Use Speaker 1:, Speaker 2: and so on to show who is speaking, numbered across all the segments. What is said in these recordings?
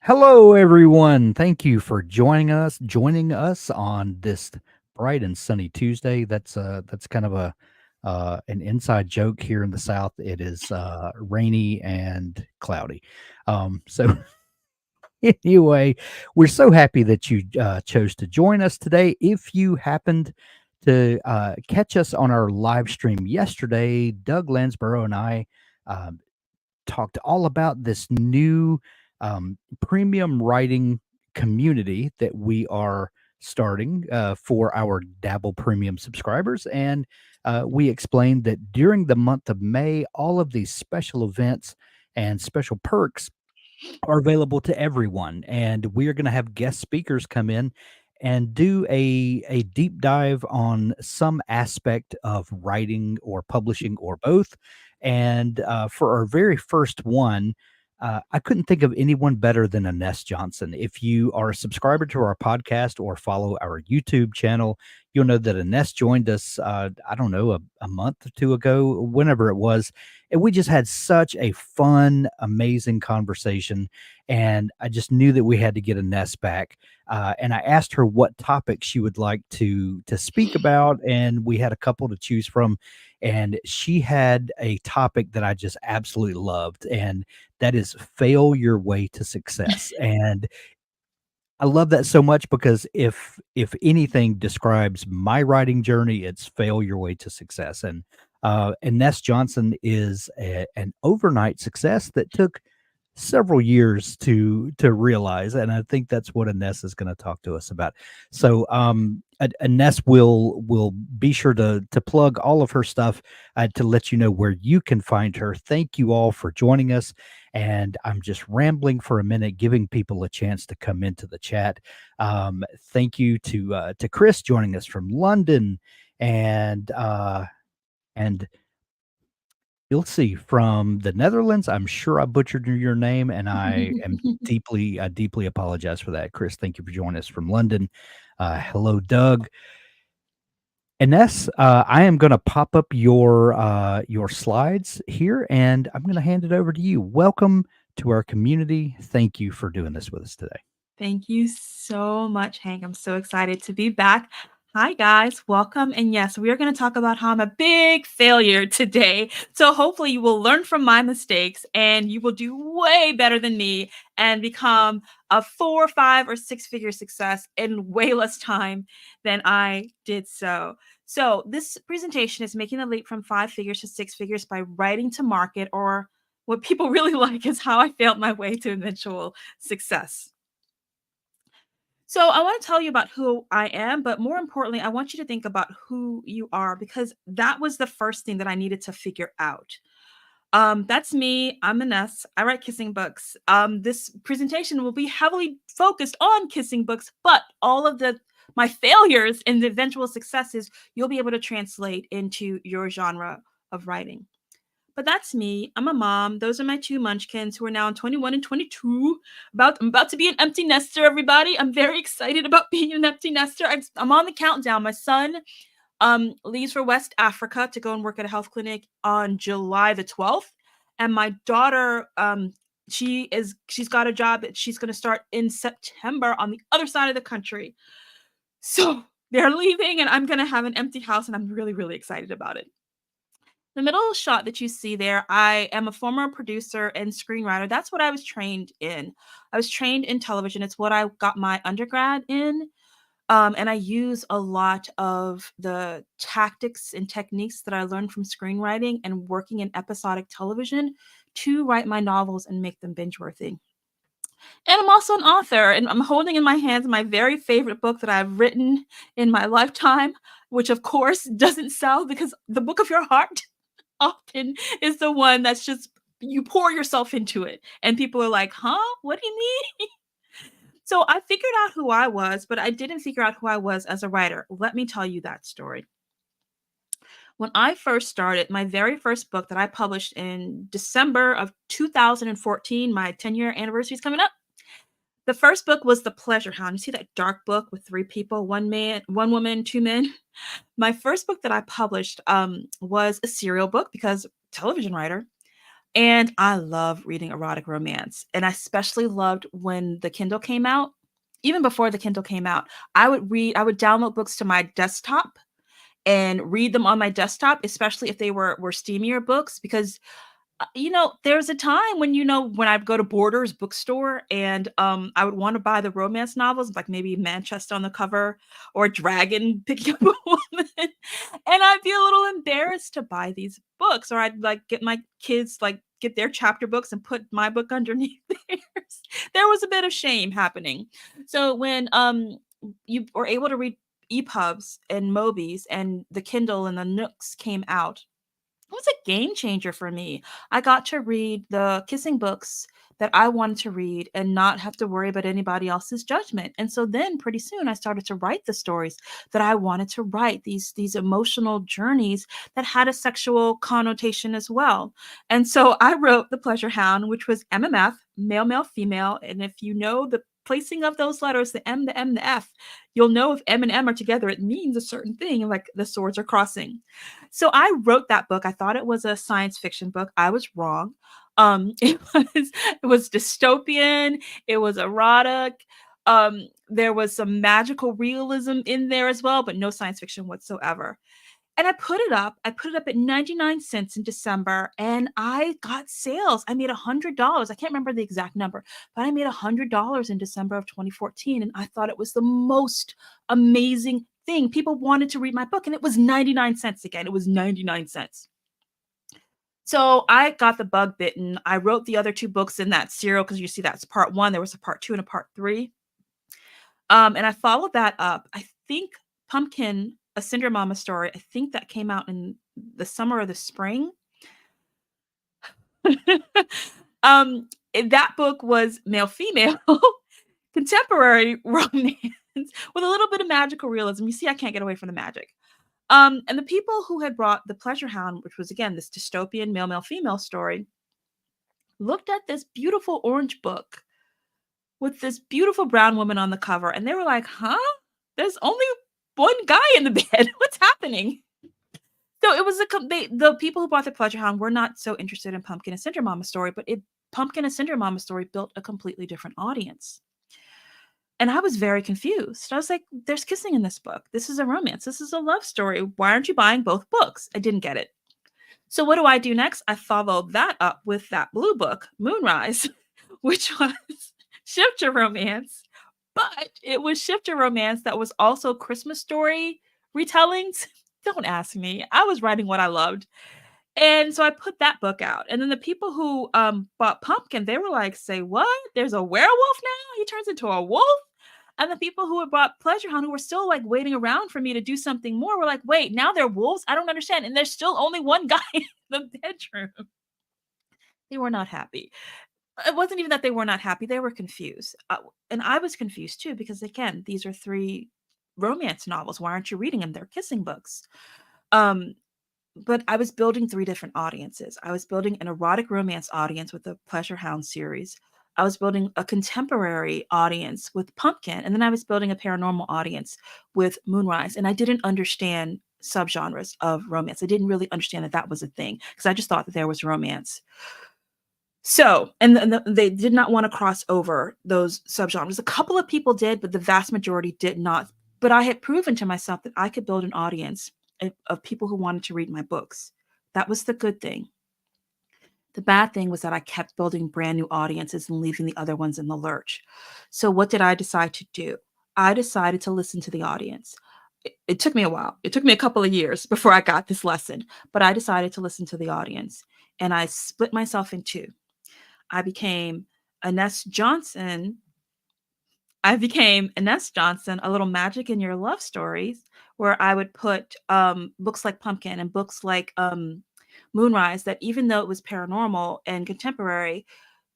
Speaker 1: Hello, everyone. Thank you for joining us on this bright and sunny Tuesday. That's kind of a an inside joke here in the South. It is rainy and cloudy. So anyway, we're so happy that you chose to join us today. If you happened to catch us on our live stream yesterday, Doug Lansborough and I um, talked all about this new premium writing community that we are starting for our Dabble Premium subscribers. And we explained that during the month of May, all of these special events and special perks are available to everyone. And we are going to have guest speakers come in and do a deep dive on some aspect of writing or publishing or both. And for our very first one, I couldn't think of anyone better than Ines Johnson. If you are a subscriber to our podcast or follow our YouTube channel, you'll know that Ines joined us, I don't know, a month or two ago, whenever it was. And we just had such a fun, amazing conversation. And I just knew that we had to get Ines back. And I asked her what topic she would like to speak about. And we had a couple to choose from. And she had a topic that I just absolutely loved. And that is fail your way to success. And I love that so much because if anything describes my writing journey, it's fail your way to success. And Ness Johnson is an overnight success that took several years to realize, and I think that's what Ines is going to talk to us about. So, Ines will be sure to plug all of her stuff to let you know where you can find her. Thank you all for joining us, and I'm just rambling for a minute, giving people a chance to come into the chat. Thank you to Chris joining us from London, and you'll see from the Netherlands. I'm sure I butchered your name, and I am deeply apologize for that. Chris, thank you for joining us from London. Hello, Doug. Ines, I am going to pop up your slides here, and I'm going to hand it over to you. Welcome to our community. Thank you for doing this with us today.
Speaker 2: Thank you so much, Hank. I'm so excited to be back. Hi, guys. Welcome. And yes, we are going to talk about how I'm a big failure today. So hopefully, you will learn from my mistakes and you will do way better than me and become a 4, 5, or 6-figure success in way less time than I did so. So, this presentation is making the leap from 5 figures to 6 figures by writing to market, or what people really like is how I failed my way to eventual success. So I want to tell you about who I am, but more importantly, I want you to think about who you are because that was the first thing that I needed to figure out. That's me. I'm Ines. I write kissing books. This presentation will be heavily focused on kissing books, but all of the my failures and the eventual successes you'll be able to translate into your genre of writing. But that's me. I'm a mom. Those are my two munchkins who are now 21 and 22. I'm about to be an empty nester, everybody. I'm very excited about being an empty nester. I'm on the countdown. My son leaves for West Africa to go and work at a health clinic on July the 12th. And my daughter, she's got a job that she's going to start in September on the other side of the country. So they're leaving, and I'm going to have an empty house, and I'm really, really excited about it. The middle shot that you see there, I am a former producer and screenwriter. That's what I was trained in. I was trained in television. It's what I got my undergrad in. And I use a lot of the tactics and techniques that I learned from screenwriting and working in episodic television to write my novels and make them binge worthy. And I'm also an author, and I'm holding in my hands my very favorite book that I've written in my lifetime, which of course doesn't sell because the book of your heart often is the one that's just you pour yourself into it and people are like, huh, what do you mean? So I figured out who I was, but I didn't figure out who I was as a writer. Let me tell you that story. When I first started, my very first book that I published in December of 2014, my 10-year anniversary is coming up. The first book was The Pleasure Hound. You see that dark book with 3 people, 1 man, 1 woman, 2 men? My first book that I published was a serial book because television writer. And I love reading erotic romance. And I especially loved when the Kindle came out. Even before the Kindle came out, I would download books to my desktop and read them on my desktop, especially if they were steamier books, because there's a time when when I'd go to Borders bookstore and I would want to buy the romance novels, like maybe Manchester on the cover or Dragon picking up a woman, and I'd be a little embarrassed to buy these books, or I'd like get my kids like get their chapter books and put my book underneath theirs. There was a bit of shame happening. So when you were able to read EPUBs and Mobies and the Kindle and the Nooks came out, it was a game changer for me. I got to read the kissing books that I wanted to read and not have to worry about anybody else's judgment. And so then pretty soon I started to write the stories that I wanted to write, these emotional journeys that had a sexual connotation as well. And so I wrote The Pleasure Hound, which was MMF, male, male, female. And if you know the placing of those letters, the M, the M, the F, you'll know if M and M are together, it means a certain thing, like the swords are crossing. So I wrote that book. I thought it was a science fiction book. I was wrong. It was dystopian. It was erotic. There was some magical realism in there as well, but no science fiction whatsoever. And I put it up. I put it up at 99 cents in December and I got sales. I made $100. I can't remember the exact number, but I made $100 in December of 2014. And I thought it was the most amazing thing. People wanted to read my book and it was 99 cents again. It was 99 cents. So I got the bug bitten. I wrote the other two books in that serial because you see that's part one. There was a part two and a part three. And I followed that up. I think Pumpkin, a Cinder Mama story, I think that came out in the summer or the spring. That book was male female contemporary romance with a little bit of magical realism. You see, I can't get away from the magic. And the people who had brought The Pleasure Hound, which was again this dystopian male male female story, looked at this beautiful orange book with this beautiful brown woman on the cover, and they were like, "Huh? There's only one guy in the bed. What's happening?" So it was the people who bought The Pleasure Hound were not so interested in Pumpkin and Cinder Mama story, but Pumpkin and Cinder Mama story built a completely different audience. And I was very confused. I was like, there's kissing in this book. This is a romance. This is a love story. Why aren't you buying both books? I didn't get it. So what do I do next? I follow that up with that blue book, Moonrise, which was shifter romance, but it was shifter romance that was also Christmas story retellings. Don't ask me. I was writing what I loved. And so I put that book out. And then the people who bought Pumpkin, they were like, say what? There's a werewolf now? He turns into a wolf? And the people who had bought Pleasure Hunt, who were still like waiting around for me to do something more, were like, wait, now they're wolves? I don't understand. And there's still only one guy in the bedroom. They were not happy. It wasn't even that they were not happy. They were confused. And I was confused too, because again, these are 3 romance novels. Why aren't you reading them? They're kissing books. But I was building 3 different audiences. I was building an erotic romance audience with the Pleasure Hound series. I was building a contemporary audience with Pumpkin, and then I was building a paranormal audience with Moonrise. And I didn't understand subgenres of romance. I didn't really understand that that was a thing because I just thought that there was romance. So, and they did not want to cross over those subgenres. A couple of people did, but the vast majority did not. But I had proven to myself that I could build an audience of people who wanted to read my books. That was the good thing. The bad thing was that I kept building brand new audiences and leaving the other ones in the lurch. So what did I decide to do? I decided to listen to the audience. It took me a while. It took me a couple of years before I got this lesson, but I decided to listen to the audience and I split myself in 2. I became Ines Johnson. A little magic in your love stories, where I would put books like Pumpkin and books like Moonrise, that even though it was paranormal and contemporary,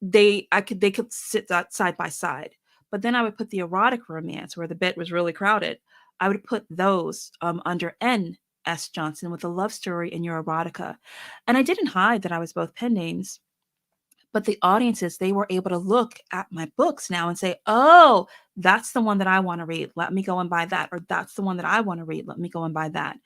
Speaker 2: they could sit that side by side. But then I would put the erotic romance where the bed was really crowded. I would put those under N.S. Johnson with a love story in your erotica. And I didn't hide that I was both pen names, But the audiences, they were able to look at my books now and say, oh, that's the one that I want to read. Let me go and buy that. Or that's the one that I want to read. Let me go and buy that.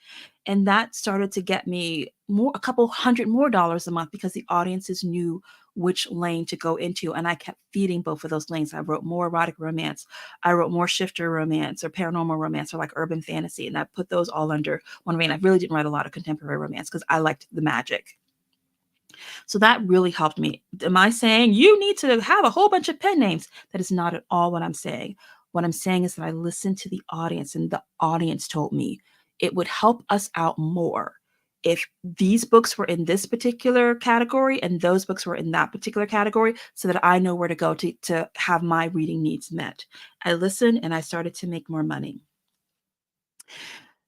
Speaker 2: And that started to get me a couple hundred more dollars a month because the audiences knew which lane to go into. And I kept feeding both of those lanes. I wrote more erotic romance. I wrote more shifter romance or paranormal romance or like urban fantasy. And I put those all under one vein. I really didn't write a lot of contemporary romance because I liked the magic. So that really helped me. Am I saying you need to have a whole bunch of pen names? That is not at all what I'm saying. What I'm saying is that I listened to the audience, and the audience told me it would help us out more if these books were in this particular category and those books were in that particular category, so that I know where to go to have my reading needs met. I listened and I started to make more money,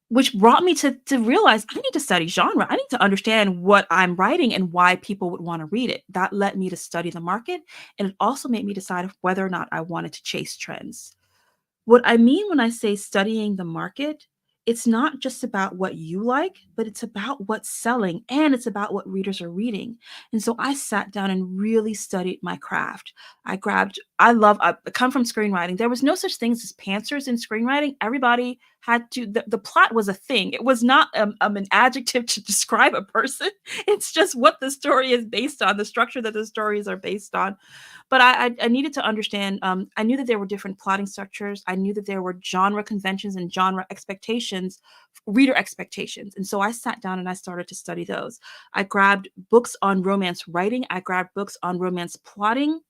Speaker 2: which brought me to realize I need to study genre. I need to understand what I'm writing and why people would want to read it. That led me to study the market, and it also made me decide whether or not I wanted to chase trends. What I mean when I say studying the market, it's not just about what you like, but it's about what's selling, and it's about what readers are reading. And so I sat down and really studied my craft. I come from screenwriting. There was no such things as pantsers in screenwriting. Everybody had to, the plot was a thing. It was not an adjective to describe a person. It's just what the story is based on, the structure that the stories are based on. But I needed to understand. I knew that there were different plotting structures. I knew that there were genre conventions and genre expectations, reader expectations. And so I sat down and I started to study those. I grabbed books on romance writing. I grabbed books on romance plotting.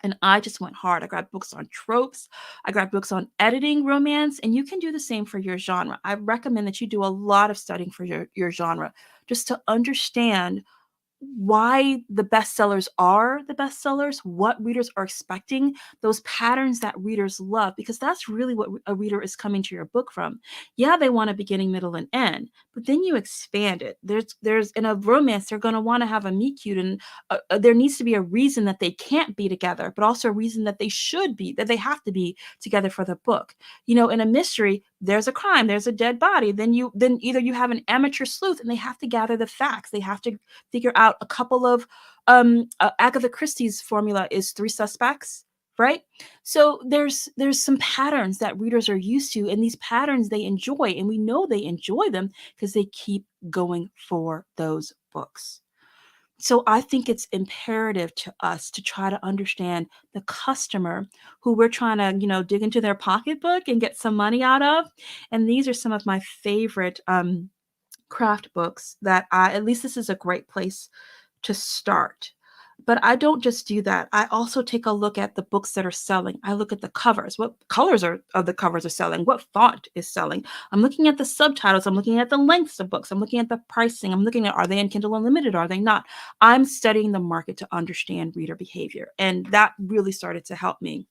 Speaker 2: And I just went hard. I grabbed books on tropes. I grabbed books on editing romance. And you can do the same for your genre. I recommend that you do a lot of studying for your genre just to understand why the bestsellers are the bestsellers, what readers are expecting, those patterns that readers love, because that's really what a reader is coming to your book from. Yeah, they want a beginning, middle, and end, but then you expand it. There's in a romance, they're going to want to have a meet cute, and there needs to be a reason that they can't be together, but also a reason that they should be, that they have to be together for the book. In a mystery, there's a crime, there's a dead body. Then either you have an amateur sleuth, and they have to gather the facts. They have to figure out a couple of Agatha Christie's formula is 3 suspects, right? So there's some patterns that readers are used to, and these patterns they enjoy, and we know they enjoy them because they keep going for those books. So I think it's imperative to us to try to understand the customer who we're trying to, dig into their pocketbook and get some money out of. And these are some of my favorite craft books that at least this is a great place to start. But I don't just do that. I also take a look at the books that are selling. I look at the covers. What colors of the covers are selling? What font is selling? I'm looking at the subtitles. I'm looking at the lengths of books. I'm looking at the pricing. I'm looking at, are they in Kindle Unlimited? Are they not? I'm studying the market to understand reader behavior. And that really started to help me.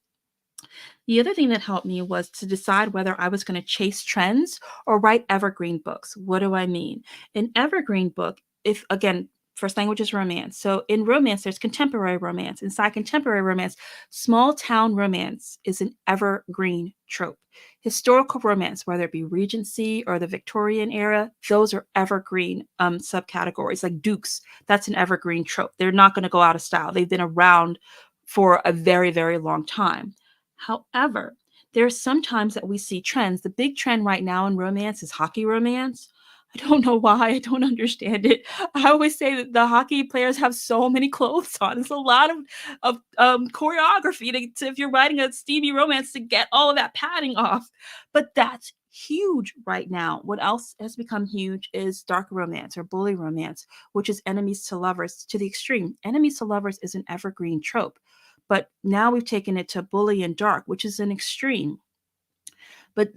Speaker 2: The other thing that helped me was to decide whether I was going to chase trends or write evergreen books. What do I mean? An evergreen book, if again, first language is romance. So in romance, there's contemporary romance. Inside contemporary romance, small town romance is an evergreen trope. Historical romance, whether it be Regency or the Victorian era, those are evergreen subcategories. Like dukes, that's an evergreen trope. They're not going to go out of style. They've been around for a very, very long time. However, there are some times that we see trends. The big trend right now in romance is hockey romance. I don't know why. I don't understand it. I always say that the hockey players have so many clothes on. It's a lot of choreography if you're writing a steamy romance to get all of that padding off. But that's huge right now. What else has become huge is dark romance or bully romance, which is enemies to lovers to the extreme. Enemies to lovers is an evergreen trope. But now we've taken it to bully and dark, which is an extreme. But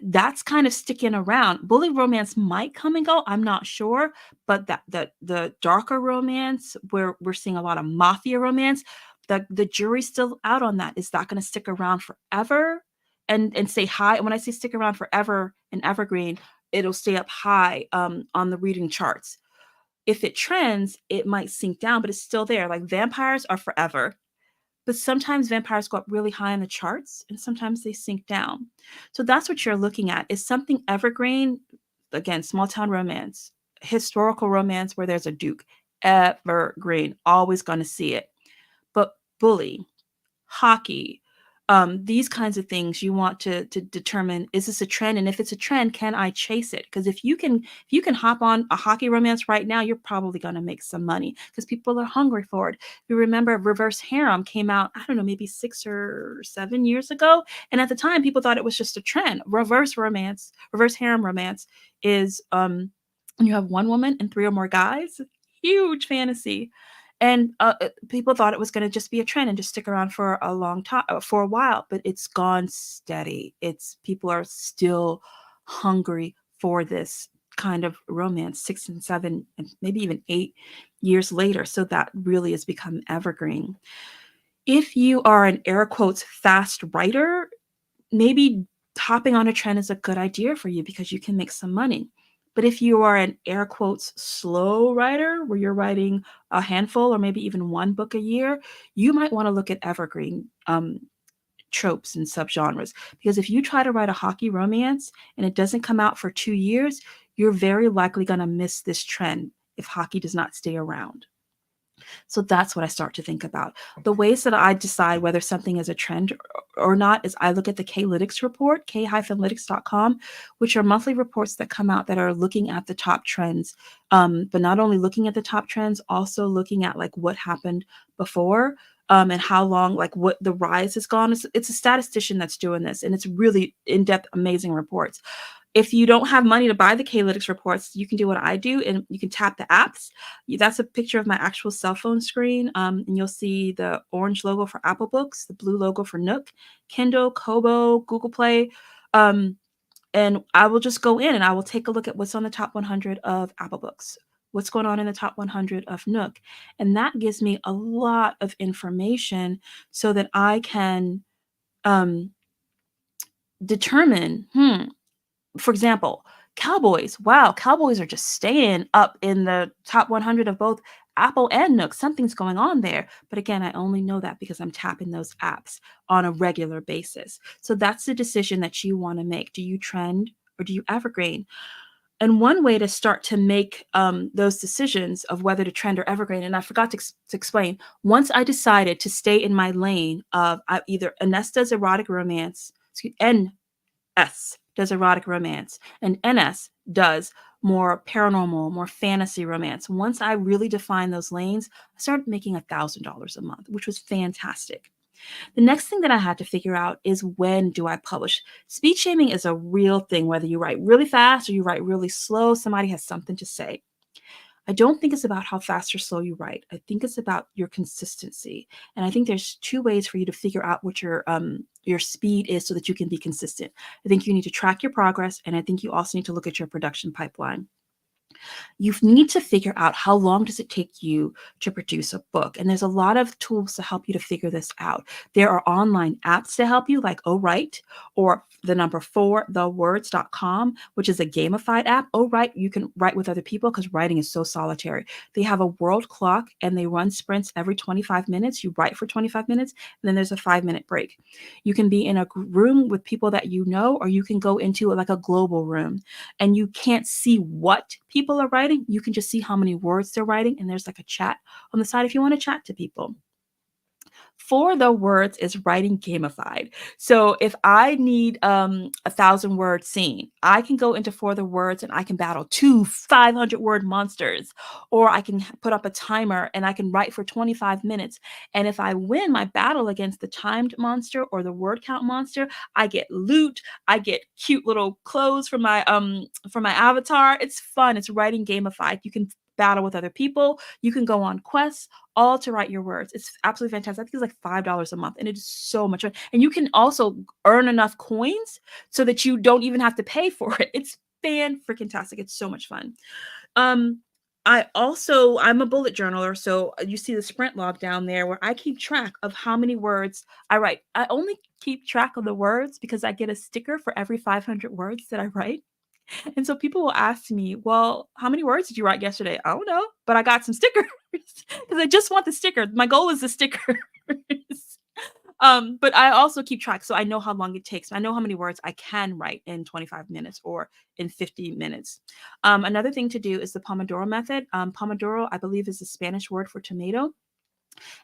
Speaker 2: that's kind of sticking around. Bully romance might come and go. I'm not sure, but the darker romance, where we're seeing a lot of mafia romance, the jury's still out on that. Is that going to stick around forever and stay high? And when I say stick around forever and evergreen, it'll stay up high on the reading charts. If it trends, it might sink down, but it's still there. Like vampires are forever. But sometimes vampires go up really high in the charts and sometimes they sink down. So that's what you're looking at. Is something evergreen, again, small town romance, historical romance where there's a duke, evergreen. Always going to see it. But bully, hockey, these kinds of things you want to determine, is this a trend, and if it's a trend, can I chase it? Because if you can hop on a hockey romance right now, you're probably going to make some money because people are hungry for it. If you remember, reverse harem came out, I don't know, maybe 6 or 7 years ago, and at the time people thought it was just a trend. Reverse harem romance is you have one woman and three or more guys. Huge fantasy. And people thought it was going to just be a trend and just stick around for a long time, for a while, but it's gone steady. It's people are still hungry for this kind of romance 6 and 7 and maybe even 8 years later. So that really has become evergreen. If you are an air quotes fast writer, maybe hopping on a trend is a good idea for you because you can make some money. But if you are an air quotes slow writer, where you're writing a handful or maybe even one book a year, you might want to look at evergreen tropes and subgenres. Because if you try to write a hockey romance and it doesn't come out for 2 years, you're very likely going to miss this trend if hockey does not stay around. So that's what I start to think about. The ways that I decide whether something is a trend or not is I look at the K-Lytics report, k-lytics.com, which are monthly reports that come out that are looking at the top trends. But not only looking at the top trends, also looking at like what happened before. And how long, like what the rise has gone. It's a statistician that's doing this, and it's really in-depth, amazing reports. If you don't have money to buy the K-Lytics reports, you can do what I do, and you can tap the apps. That's a picture of my actual cell phone screen, and you'll see the orange logo for Apple Books, the blue logo for Nook, Kindle, Kobo, Google Play. And I will just go in and I will take a look at what's on the top 100 of Apple Books, what's going on in the top 100 of Nook. And that gives me a lot of information so that I can determine, for example, Cowboys. Wow, Cowboys are just staying up in the top 100 of both Apple and Nook. Something's going on there. But again, I only know that because I'm tapping those apps on a regular basis. So that's the decision that you want to make. Do you trend or do you evergreen? And one way to start to make those decisions of whether to trend or evergreen, and I forgot to explain, once I decided to stay in my lane of either Ines does erotic romance, NS does erotic romance, and NS does more paranormal, more fantasy romance. Once I really defined those lanes, I started making $1,000 a month, which was fantastic. The next thing that I had to figure out is, when do I publish? Speed shaming is a real thing, whether you write really fast or you write really slow, somebody has something to say. I don't think it's about how fast or slow you write. I think it's about your consistency. And I think there's two ways for you to figure out what your speed is so that you can be consistent. I think you need to track your progress, and I think you also need to look at your production pipeline. You need to figure out how long does it take you to produce a book. And there's a lot of tools to help you to figure this out. There are online apps to help you, like Write, or the number 4thewords.com, which is a gamified app. Write, you can write with other people because writing is so solitary. They have a world clock and they run sprints every 25 minutes. You write for 25 minutes, and then there's a 5-minute break. You can be in a room with people that you know, or you can go into like a global room and you can't see what people are writing. You can just see how many words they're writing, and there's like a chat on the side if you want to chat to people. For the words is writing gamified. So if I need 1,000-word scene, I can go into For the Words and I can battle 2 500-word monsters, or I can put up a timer and I can write for 25 minutes. And if I win my battle against the timed monster or the word count monster, I get loot, I get cute little clothes for my avatar. It's fun. It's writing gamified. You can battle with other people. You can go on quests, all to write your words. It's absolutely fantastic. I think it's like $5 a month, and it is so much fun. And you can also earn enough coins so that you don't even have to pay for it. It's fan-freaking-tastic. It's so much fun. I'm a bullet journaler, so you see the sprint log down there where I keep track of how many words I write. I only keep track of the words because I get a sticker for every 500 words that I write. And so people will ask me, well, how many words did you write yesterday? I don't know, but I got some stickers because I just want the sticker. My goal is the stickers. But I also keep track, so I know how long it takes. I know how many words I can write in 25 minutes or in 50 minutes. Another thing to do is the Pomodoro method. Pomodoro, I believe, is the Spanish word for tomato.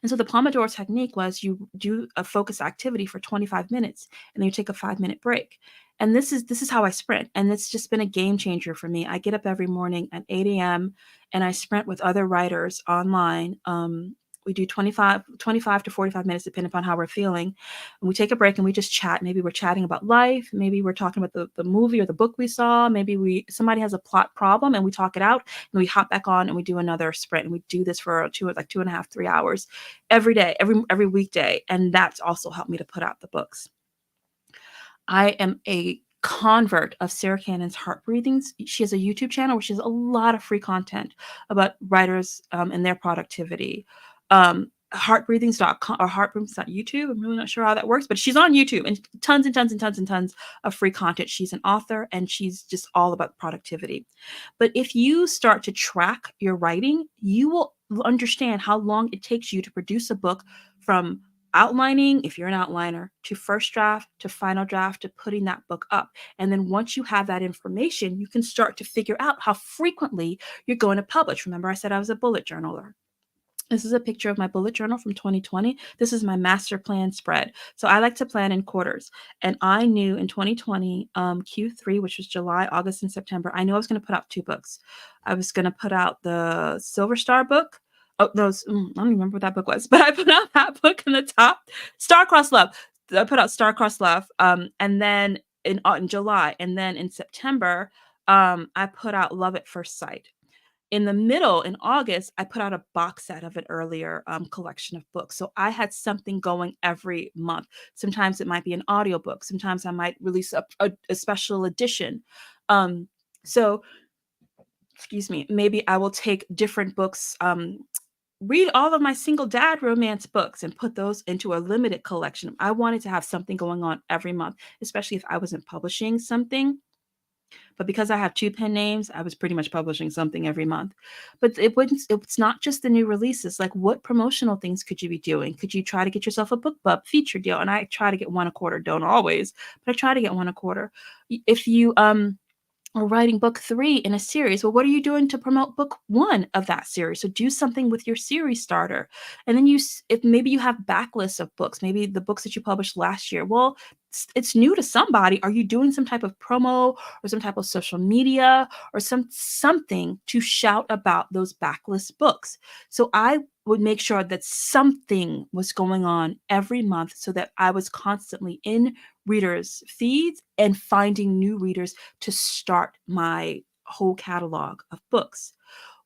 Speaker 2: And so the Pomodoro technique was you do a focused activity for 25 minutes and then you take a 5-minute break. And this is how I sprint. And it's just been a game changer for me. I get up every morning at 8 a.m. and I sprint with other writers online. We do 25 to 45 minutes, depending upon how we're feeling. And we take a break and we just chat. Maybe we're chatting about life. Maybe we're talking about the movie or the book we saw. Maybe somebody has a plot problem and we talk it out and we hop back on and we do another sprint. And we do this for 2.5, 3 hours every day, every weekday. And that's also helped me to put out the books. I am a convert of Sarah Cannon's Heart Breathings. She has a YouTube channel where she has a lot of free content about writers and their productivity. Heartbreathings.com or heartbreathings.youtube. I'm really not sure how that works, but she's on YouTube and tons and tons and tons and tons of free content. She's an author and she's just all about productivity. But if you start to track your writing, you will understand how long it takes you to produce a book from outlining, if you're an outliner, to first draft, to final draft, to putting that book up. And then once you have that information, you can start to figure out how frequently you're going to publish. Remember, I said I was a bullet journaler. This is a picture of my bullet journal from 2020. This is my master plan spread. So I like to plan in quarters. And I knew in 2020, Q3, which was July, August, and September, I knew I was going to put out 2 books. I was going to put out the Silver Star book. Oh, those, I don't even remember what that book was, but I put out that book in the top. Star-Crossed Love. I put out Star-Crossed Love. And then in July, and then in September, I put out Love at First Sight. In the middle, in August, I put out a box set of an earlier collection of books. So I had something going every month. Sometimes it might be an audiobook. Sometimes I might release a special edition. So, excuse me, maybe I will take different books, read all of my single dad romance books and put those into a limited collection. I wanted to have something going on every month, especially if I wasn't publishing something. But because I have 2 pen names, I was pretty much publishing something every month. But it's not just the new releases. Like, what promotional things could you be doing? Could you try to get yourself a BookBub feature deal? And I try to get 1 a quarter. Don't always, but I try to get 1 a quarter. If you or writing book 3 in a series. Well, what are you doing to promote book 1 of that series? So do something with your series starter. And then if maybe you have backlists of books, maybe the books that you published last year. Well, it's new to somebody. Are you doing some type of promo or some type of social media or something to shout about those backlist books? So I would make sure that something was going on every month so that I was constantly in readers' feeds and finding new readers to start my whole catalog of books.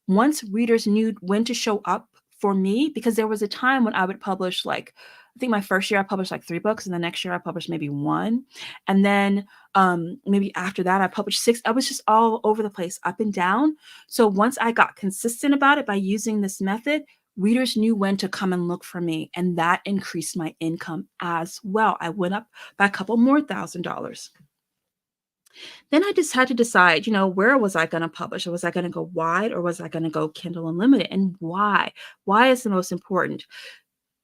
Speaker 2: Once readers knew when to show up for me, because there was a time when I would publish, like, I think my first year I published like 3 books, and the next year I published maybe 1. And then maybe after that I published 6. I was just all over the place, up and down. So once I got consistent about it by using this method, readers knew when to come and look for me. And that increased my income as well. I went up by a couple more $1,000. Then I just had to decide, where was I going to publish? Was I going to go wide or was I going to go Kindle Unlimited? And why? Why is the most important?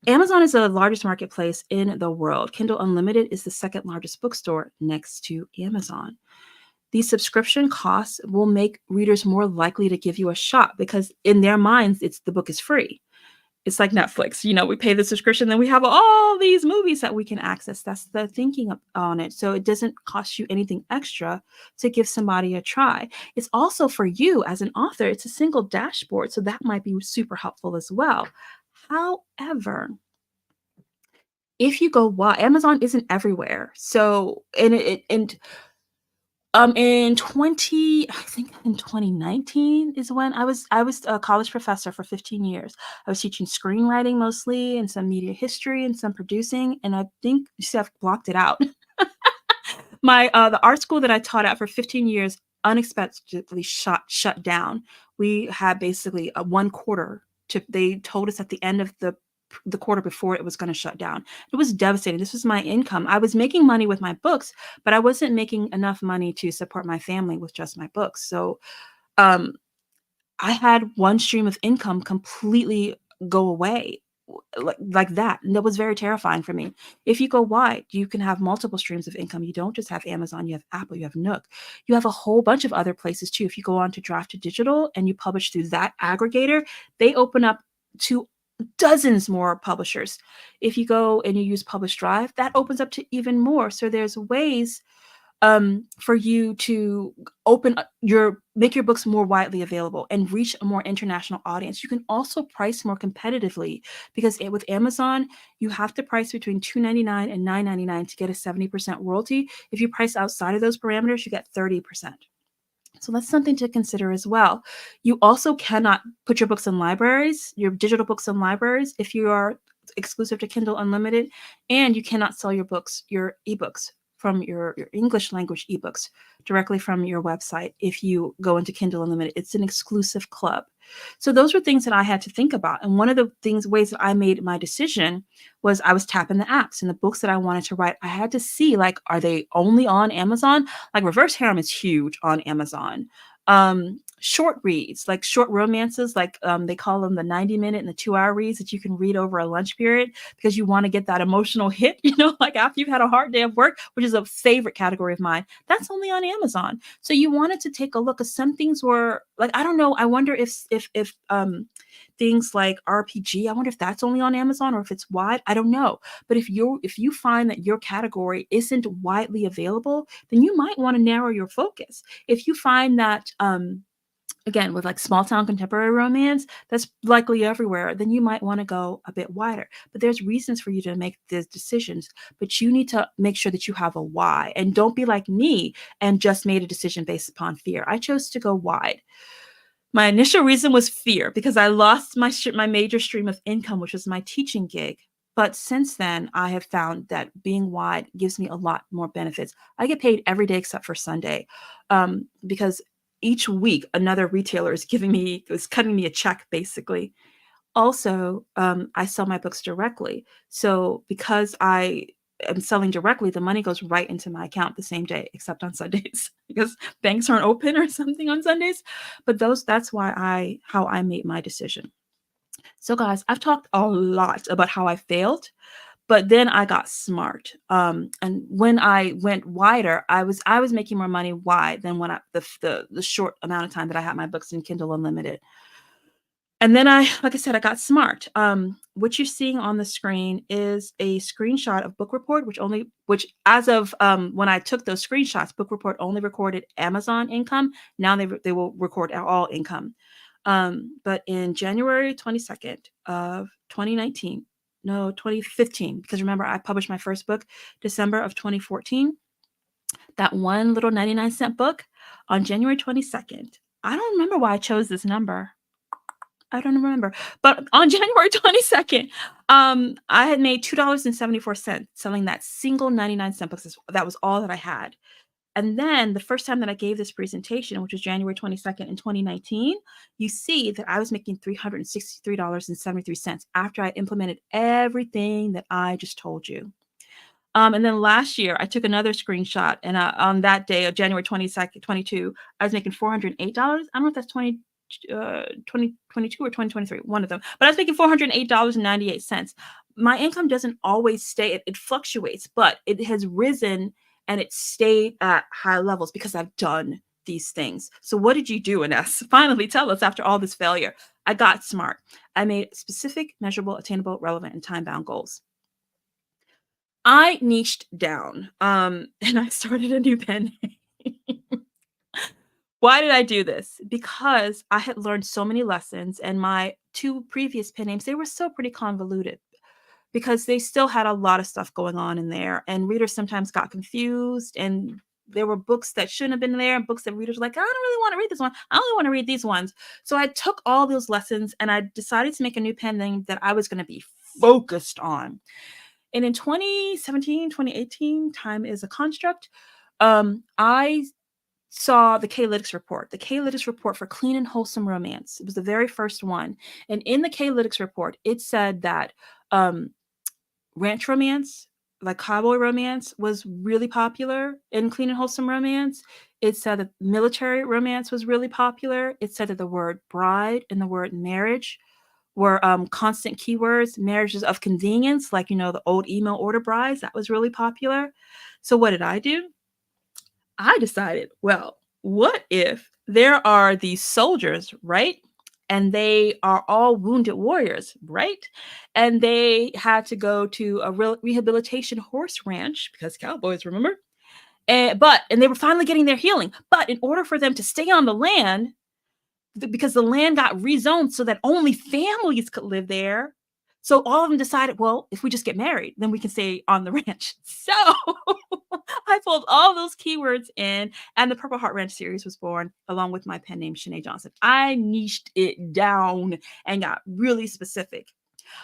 Speaker 2: Amazon is the largest marketplace in the world. Kindle Unlimited is the 2nd largest bookstore next to Amazon. These subscription costs will make readers more likely to give you a shot because in their minds, the book is free. It's like Netflix, we pay the subscription, then we have all these movies that we can access. That's the thinking on it. So it doesn't cost you anything extra to give somebody a try. It's also for you as an author, it's a single dashboard. So that might be super helpful as well. However, if you go wide, Amazon isn't everywhere. So, in 2019 is when I was a college professor for 15 years. I was teaching screenwriting mostly and some media history and some producing. And I think, you see, I've blocked it out. The art school that I taught at for 15 years unexpectedly shut down. We had basically a 1 quarter they told us at the end of the quarter before it was going to shut down. It was devastating. This was my income. I was making money with my books, but I wasn't making enough money to support my family with just my books. So I had one stream of income completely go away. like that. And that was very terrifying for me. If you go wide, you can have multiple streams of income. You don't just have Amazon, you have Apple, you have Nook, you have a whole bunch of other places too. If you go on to Draft to Digital and you publish through that aggregator, they open up to dozens more publishers. If you go and you use Publish Drive, that opens up to even more. So there's ways for you to make your books more widely available and reach a more international audience. You can also price more competitively, because with Amazon, you have to price between $2.99 and $9.99 to get a 70% royalty. If you price outside of those parameters, you get 30%. So that's something to consider as well. You also cannot put your books in libraries, your digital books in libraries, if you are exclusive to Kindle Unlimited, and you cannot sell your ebooks from your English language ebooks directly from your website. If you go into Kindle Unlimited, it's an exclusive club. So those were things that I had to think about. And one of the ways that I made my decision was I was tapping the apps and the books that I wanted to write. I had to see, like, are they only on Amazon? Like Reverse Harem is huge on Amazon. Short reads, like short romances, like they call them the 90-minute and the 2-hour reads that you can read over a lunch period because you want to get that emotional hit, like after you've had a hard day of work, which is a favorite category of mine. That's only on Amazon. So you wanted to take a look, because some things were like, I don't know. I wonder if things like RPG, I wonder if that's only on Amazon or if it's wide. I don't know. But if you find that your category isn't widely available, then you might want to narrow your focus. If you find that again, with like small town contemporary romance, that's likely everywhere, then you might want to go a bit wider. But there's reasons for you to make these decisions, but you need to make sure that you have a why, and don't be like me and just made a decision based upon fear. I chose to go wide. My initial reason was fear, because I lost my major stream of income, which was my teaching gig. But since then, I have found that being wide gives me a lot more benefits. I get paid every day except for Sunday, because each week another retailer is cutting me a check, basically. Also, I sell my books directly. So because I am selling directly, the money goes right into my account the same day, except on Sundays because banks aren't open or something on Sundays. But that's how I made my decision. So guys, I've talked a lot about how I failed, but then I got smart. And when I went wider, I was making more money wide than when the short amount of time that I had my books in Kindle Unlimited. And then like I said, I got smart. What you're seeing on the screen is a screenshot of Book Report, which as of when I took those screenshots, Book Report only recorded Amazon income. Now they will record all income. But in January 22nd of 2019, no, 2015, because remember, I published my first book December of 2014. That one little 99-cent book on January 22nd. I don't remember why I chose this number. I don't remember. But on January 22nd, I had made $2.74 selling that single 99-cent book. That was all that I had. And then the first time that I gave this presentation, which was January 22nd in 2019, you see that I was making $363.73 after I implemented everything that I just told you. And then last year, I took another screenshot, and on that day of January 22nd, 22, I was making $408. I don't know if that's 2022 or 2023, one of them. But I was making $408.98. My income doesn't always stay, it fluctuates, but it has risen and it stayed at high levels because I've done these things. So what did you do, Ines? Finally, tell us after all this failure. I got smart. I made specific, measurable, attainable, relevant, and time-bound goals. I niched down, and I started a new pen name. Why did I do this? Because I had learned so many lessons, and my 2 previous pen names, they were still pretty convoluted because they still had a lot of stuff going on in there, and readers sometimes got confused, and there were books that shouldn't have been there, and books that readers were like, I don't really want to read this one. I only want to read these ones. So I took all those lessons, and I decided to make a new pen name that I was going to be focused on. And in 2017, 2018, time is a construct. I saw the K-Lytics report, for Clean and Wholesome Romance. It was the very first one. And in the K-Lytics report, it said that ranch romance, like cowboy romance, was really popular in Clean and Wholesome Romance. It said that military romance was really popular. It said that the word bride and the word marriage were constant keywords, marriages of convenience, like, the old email order brides. That was really popular. So what did I do? I decided, well, what if there are these soldiers, right? And they are all wounded warriors, right? And they had to go to a rehabilitation horse ranch because cowboys, remember? And they were finally getting their healing. But in order for them to stay on the land, because the land got rezoned so that only families could live there. So all of them decided, well, if we just get married, then we can stay on the ranch. So I pulled all those keywords in, and the Purple Heart Ranch series was born, along with my pen name, Ines Johnson. I niched it down and got really specific.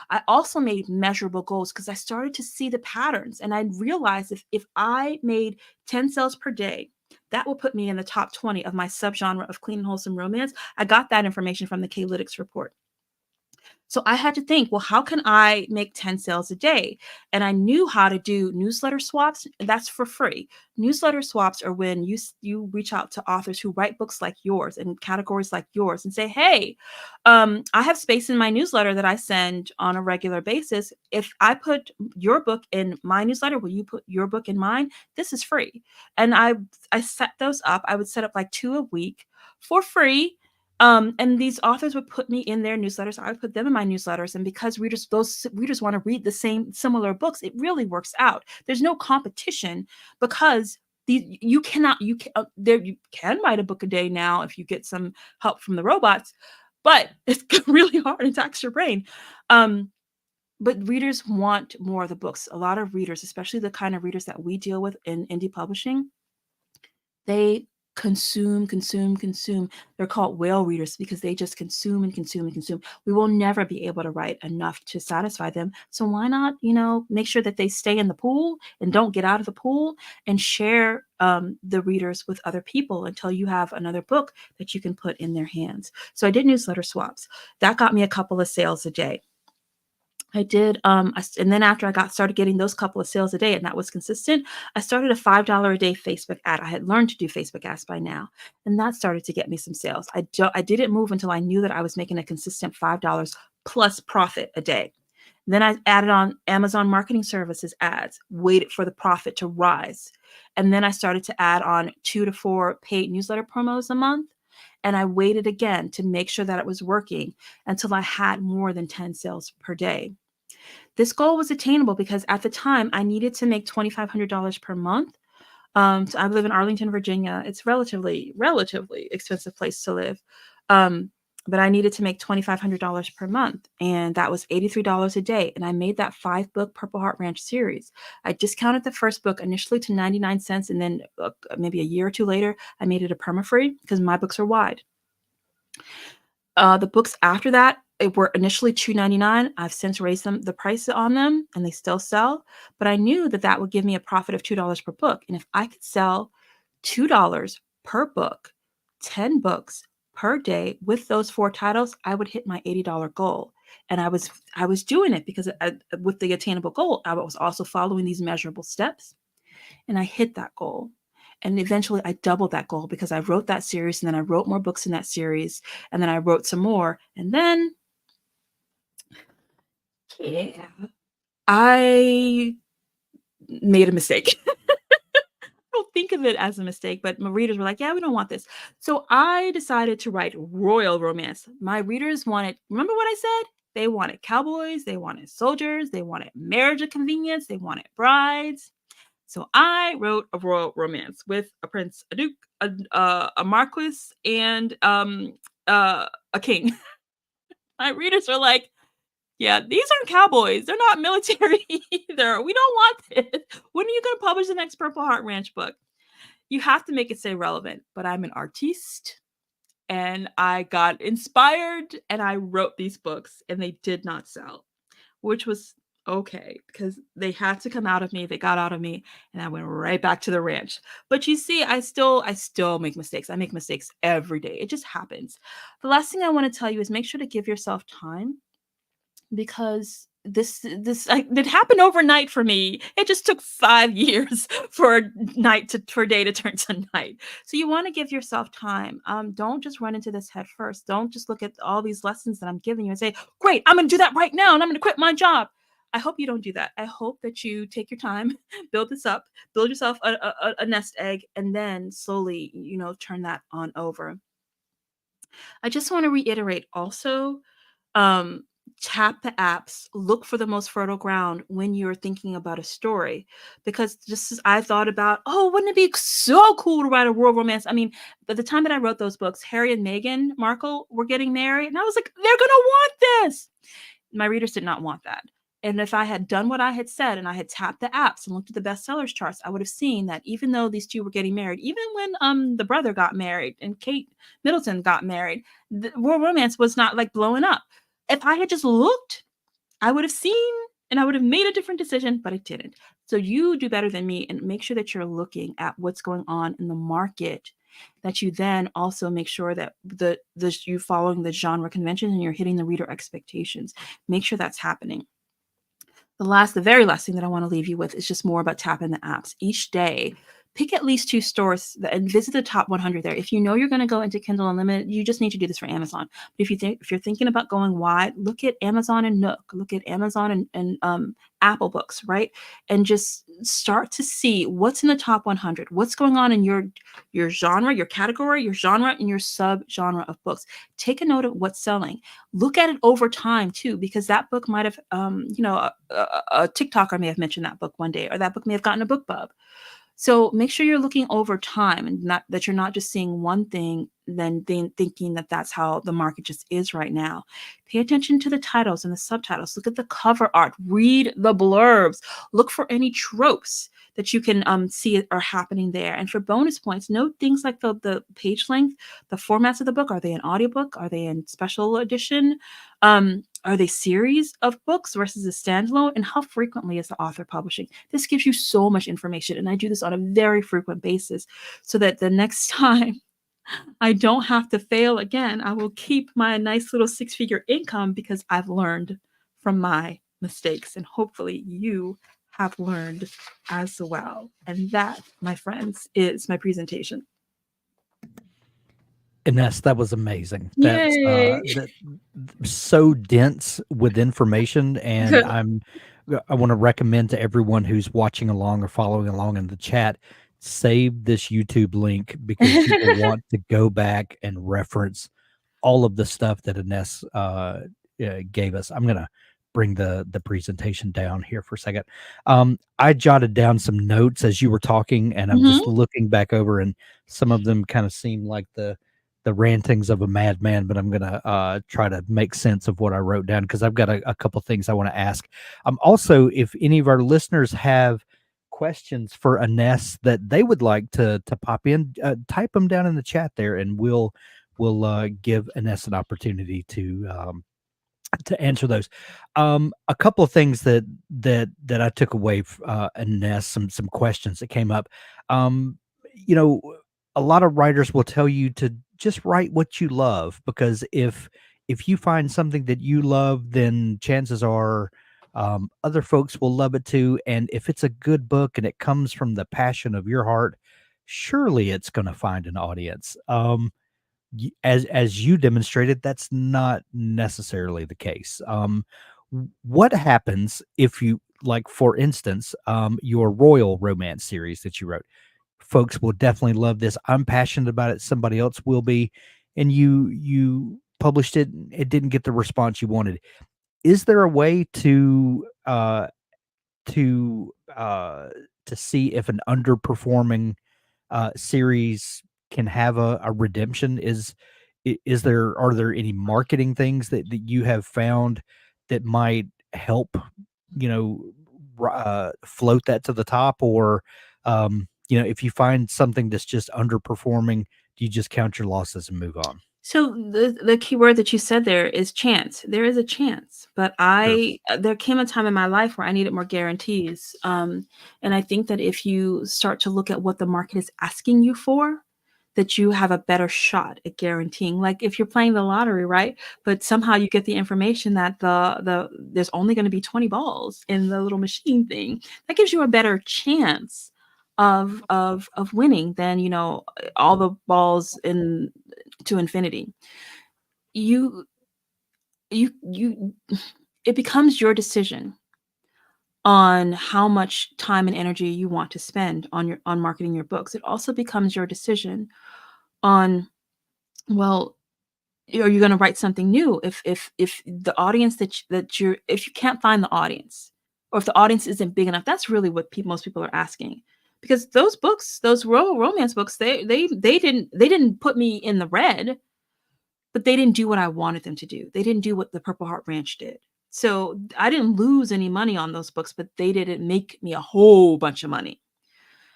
Speaker 2: I also made measurable goals because I started to see the patterns, and I realized if I made 10 sales per day, that will put me in the top 20 of my subgenre of clean and wholesome romance. I got that information from the K-Lytics report. So I had to think, well, how can I make 10 sales a day? And I knew how to do newsletter swaps. That's for free. Newsletter swaps are when you reach out to authors who write books like yours and categories like yours and say, hey, I have space in my newsletter that I send on a regular basis. If I put your book in my newsletter, will you put your book in mine? This is free. And I set those up. I would set up like 2 a week for free. And these authors would put me in their newsletters. I would put them in my newsletters. And because those readers want to read the similar books, it really works out. There's no competition because you can write a book a day now if you get some help from the robots, but it's really hard and tax your brain. But readers want more of the books. A lot of readers, especially the kind of readers that we deal with in indie publishing, they consume. They're called whale readers because they just consume and consume and consume. We will never be able to write enough to satisfy them. So why not, make sure that they stay in the pool and don't get out of the pool, and share the readers with other people until you have another book that you can put in their hands. So I did newsletter swaps. That got me a couple of sales a day. I did, and then after I started getting those couple of sales a day, and that was consistent, I started a $5 a day Facebook ad. I had learned to do Facebook ads by now, and that started to get me some sales. I didn't move until I knew that I was making a consistent $5 plus profit a day. Then I added on Amazon Marketing Services ads, waited for the profit to rise. And then I started to add on 2 to 4 paid newsletter promos a month. And I waited again to make sure that it was working until I had more than 10 sales per day. This goal was attainable because at the time I needed to make $2,500 per month. So I live in Arlington, Virginia. It's relatively expensive place to live. But I needed to make $2,500 per month, and that was $83 a day. And I made that 5-book Purple Heart Ranch series. I discounted the first book initially to 99 cents, and then maybe a year or two later, I made it a perma-free because my books are wide. The books after that were initially $2.99. I've since raised the price on them, and they still sell. But I knew that would give me a profit of $2 per book. And if I could sell $2 per book, 10 books per day with those 4 titles, I would hit my $80 goal. And I was doing it because with the attainable goal, I was also following these measurable steps, and I hit that goal. And eventually I doubled that goal because I wrote that series, and then I wrote more books in that series, and then I wrote some more. And then, yeah, I made a mistake. I don't think of it as a mistake, but my readers were like, yeah, we don't want this. So I decided to write royal romance. My readers remember what I said? They wanted cowboys, they wanted soldiers, they wanted marriage of convenience, they wanted brides. So I wrote a royal romance with a prince, a duke, a marquis, and a king. My readers are like, yeah, these aren't cowboys. They're not military either. We don't want this. When are you going to publish the next Purple Heart Ranch book? You have to make it stay relevant. But I'm an artiste, and I got inspired, and I wrote these books, and they did not sell, which was okay because they had to come out of me. They got out of me, and I went right back to the ranch. But you see, I still make mistakes. I make mistakes every day. It just happens. The last thing I want to tell you is make sure to give yourself time, because it happened overnight for me. It just took 5 years for day to turn to night. So you want to give yourself time. Don't just run into this head first. Don't just look at all these lessons that I'm giving you and say, great, I'm going to do that right now and I'm going to quit my job. I hope you don't do that. I hope that you take your time, build this up, build yourself a nest egg, and then slowly, turn that on over. I just want to reiterate also, um, tap the apps, look for the most fertile ground when you're thinking about a story. Because just as I thought about, oh, wouldn't it be so cool to write a world romance? I mean, by the time that I wrote those books, Harry and Meghan Markle were getting married, and I was like, they're gonna want this. My readers did not want that. And if I had done what I had said and I had tapped the apps and looked at the bestsellers charts, I would have seen that even though these two were getting married, even when the brother got married and Kate Middleton got married, the world romance was not like blowing up. If I had just looked, I would have seen and I would have made a different decision, but I didn't. So you do better than me and make sure that you're looking at what's going on in the market, that you then also make sure that you following the genre conventions and you're hitting the reader expectations. Make sure that's happening. The very last thing that I want to leave you with is just more about tapping the apps. Each day, pick at least 2 stores and visit the top 100 there. If you know you're going to go into Kindle Unlimited, you just need to do this for Amazon. But if you're thinking about going wide, look at Amazon and Nook, look at Amazon and Apple Books, right? And just start to see what's in the top 100, what's going on in your genre, your category, your genre, and your sub genre of books. Take a note of what's selling. Look at it over time too, because that book might have, a TikToker may have mentioned that book one day, or that book may have gotten a book bub. So make sure you're looking over time and not that you're not just seeing one thing, then thinking that that's how the market just is right now. Pay attention to the titles and the subtitles. Look at the cover art. Read the blurbs. Look for any tropes that you can see are happening there. And for bonus points, note things like the page length, the formats of the book. Are they an audiobook? Are they in special edition? Are they series of books versus a standalone? And how frequently is the author publishing? This gives you so much information. And I do this on a very frequent basis so that the next time I don't have to fail again, I will keep my nice little 6-figure income because I've learned from my mistakes. And hopefully you have learned as well. And that, my friends, is my presentation.
Speaker 1: Ines, that was amazing. That's
Speaker 2: Yay!
Speaker 1: that so dense with information, and I want to recommend to everyone who's watching along or following along in the chat, save this YouTube link because you will want to go back and reference all of the stuff that Ines gave us. I'm gonna bring the presentation down here for a second. I jotted down some notes as you were talking, and I'm just looking back over, and some of them kind of seem like the rantings of a madman, but I'm gonna try to make sense of what I wrote down because I've got a couple things I want to ask. Also, if any of our listeners have questions for Ines that they would like to pop in, type them down in the chat there, and we'll give Ines an opportunity to answer those. A couple of things that I took away, Ines, some questions that came up. Um, you know, a lot of writers will tell you to just write what you love because if you find something that you love, then chances are other folks will love it too. And if it's a good book and it comes from the passion of your heart, surely it's going to find an audience. As you demonstrated, that's not necessarily the case. What happens if you, like, for instance, your royal romance series that you wrote? Folks will definitely love this. I'm passionate about it. Somebody else will be, and you published it. It didn't get the response you wanted. Is there a way to to see if an underperforming series can have a redemption? Is there are there any marketing things that you have found that might help, you know, float that to the top? Or if you find something that's just underperforming, do you just count your losses and move on?
Speaker 2: So the key word that you said there is chance. There is a chance, but
Speaker 1: Sure.
Speaker 2: there came a time in my life where I needed more guarantees. And I think that if you start to look at what the market is asking you for, that you have a better shot at guaranteeing. Like if you're playing the lottery, right? But somehow you get the information that there's only going to be 20 balls in the little machine thing. That gives you a better chance of winning than, you know, all the balls in to infinity. You you it becomes your decision on how much time and energy you want to spend on marketing your books. It also becomes your decision on, well, are you going to write something new if the audience that you're, if you can't find the audience, or if the audience isn't big enough. That's really what most people are asking, because those books, those romance books, they didn't put me in the red, but they didn't do what I wanted them to do. They didn't do what the Purple Heart Ranch did. So I didn't lose any money on those books, but they didn't make me a whole bunch of money.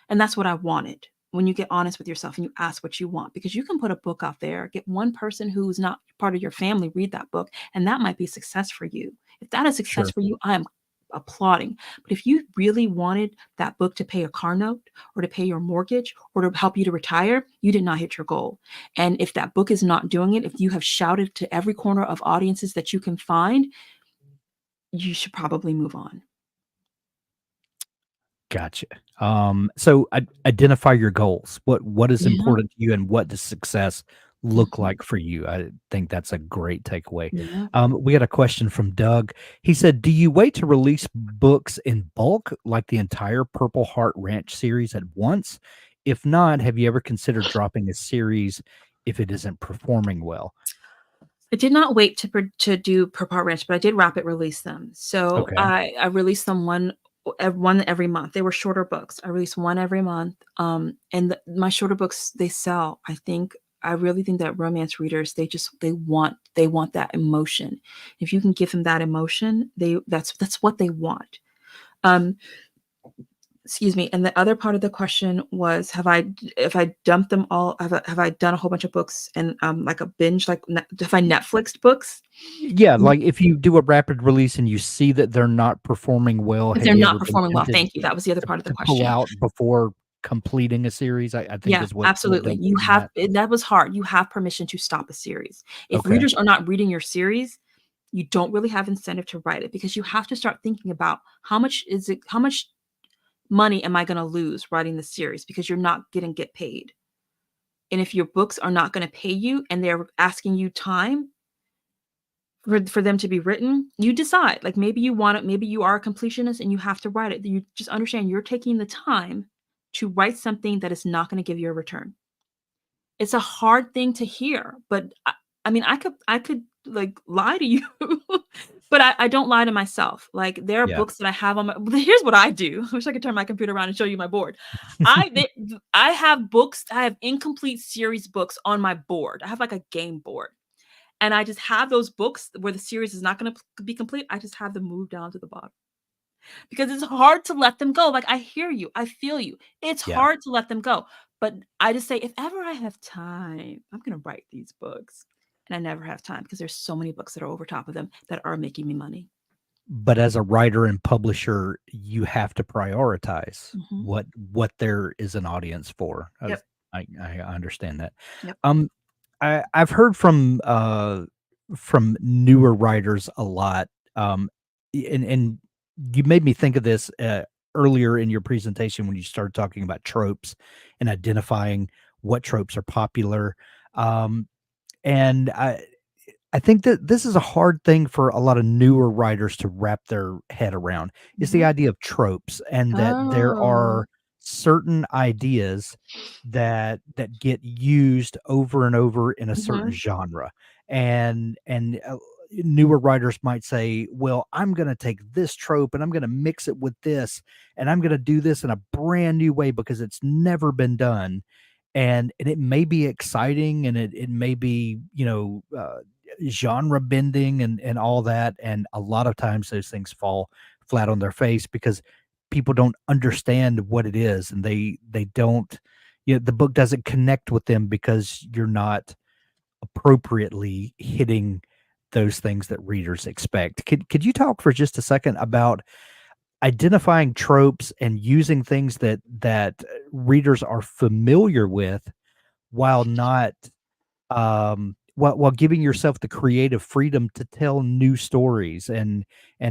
Speaker 2: And that's what I wanted. When you get honest with yourself and you ask what you want, because you can put a book out there, get one person who's not part of your family read that book, and that might be success for you. If that is success
Speaker 1: Sure.
Speaker 2: for you, I am applauding. But if you really wanted that book to pay a car note, or to pay your mortgage, or to help you to retire, you did not hit your goal. And if that book is not doing it, if you have shouted to every corner of audiences that you can find, you should probably move on.
Speaker 1: Gotcha. So identify your goals. What is
Speaker 2: Yeah.
Speaker 1: important to you, and what does success look
Speaker 2: Mhm.
Speaker 1: like for you? I think that's a great takeaway.
Speaker 2: Yeah.
Speaker 1: We got a question from Doug. He said, "Do you wait to release books in bulk, like the entire Purple Heart Ranch series at once? If not, have you ever considered dropping a series if it isn't performing well?"
Speaker 2: I did not wait to do Purple Heart Ranch, but I did rapid release them. So
Speaker 1: Okay.
Speaker 2: I released them one every month. They were shorter books. I released one every month. And my shorter books, they sell. I really think that romance readers, they want that emotion. If you can give them that emotion, that's what they want. Um, Excuse me. And the other part of the question was, if I dumped them all, have I done a whole bunch of books and like a binge, like have I Netflixed books?
Speaker 1: Yeah, like if you do a rapid release and you see that they're not performing well,
Speaker 2: If
Speaker 1: have
Speaker 2: they're
Speaker 1: you
Speaker 2: not
Speaker 1: ever been
Speaker 2: performing well.
Speaker 1: tempted
Speaker 2: Thank you. That was the other part of the
Speaker 1: to pull
Speaker 2: question.
Speaker 1: out before completing a series? I think
Speaker 2: Yeah,
Speaker 1: is what
Speaker 2: absolutely.
Speaker 1: Doug's
Speaker 2: You
Speaker 1: getting
Speaker 2: have
Speaker 1: at.
Speaker 2: that was hard. You have permission to stop a series. If
Speaker 1: Okay,
Speaker 2: readers are not reading your series, you don't really have incentive to write it, because you have to start thinking about how much money am I going to lose writing the series, because you're not going to get paid. And if your books are not going to pay you and they're asking you time for them to be written, you decide. Like maybe you want it, maybe you are a completionist and you have to write it. You just understand you're taking the time to write something that is not going to give you a return. It's a hard thing to hear, but I mean, I could like lie to you, but I don't lie to myself. Like there are
Speaker 1: yeah.
Speaker 2: books that I have on my. Here's what I do. I wish I could turn my computer around and show you my board. I they, I have books. I have incomplete series books on my board. I have like a game board, and I just have those books where the series is not going to be complete. I just have them moved down to the bottom, because it's hard to let them go. Like I hear you, I feel you. It's
Speaker 1: Yeah,
Speaker 2: hard to let them go. But I just say, if ever I have time, I'm going to write these books. And I never have time because there's so many books that are over top of them that are making me money.
Speaker 1: but as a writer and publisher, you have to prioritize
Speaker 2: Hmm.
Speaker 1: what there is an audience for.
Speaker 2: Yep.
Speaker 1: I understand that.
Speaker 2: Yep.
Speaker 1: Um, I've heard from newer writers a lot, and you made me think of this, earlier in your presentation when you started talking about tropes and identifying what tropes are popular, and I think that this is a hard thing for a lot of newer writers to wrap their head around, is the
Speaker 2: Hmm.
Speaker 1: idea of tropes, and that there
Speaker 2: Oh.
Speaker 1: are certain ideas that get used over and over in a certain
Speaker 2: Hmm.
Speaker 1: genre. And newer writers might say, "Well, I'm gonna take this trope and I'm gonna mix it with this, and I'm gonna do this in a brand new way because it's never been done." And it may be exciting, and it may be, genre bending and all that, and a lot of times those things fall flat on their face because people don't understand what it is, and they don't, the book doesn't connect with them because you're not appropriately hitting those things that readers expect. Could you talk for just a second about identifying tropes and using things that readers are familiar with while not while giving yourself the creative freedom to tell new stories and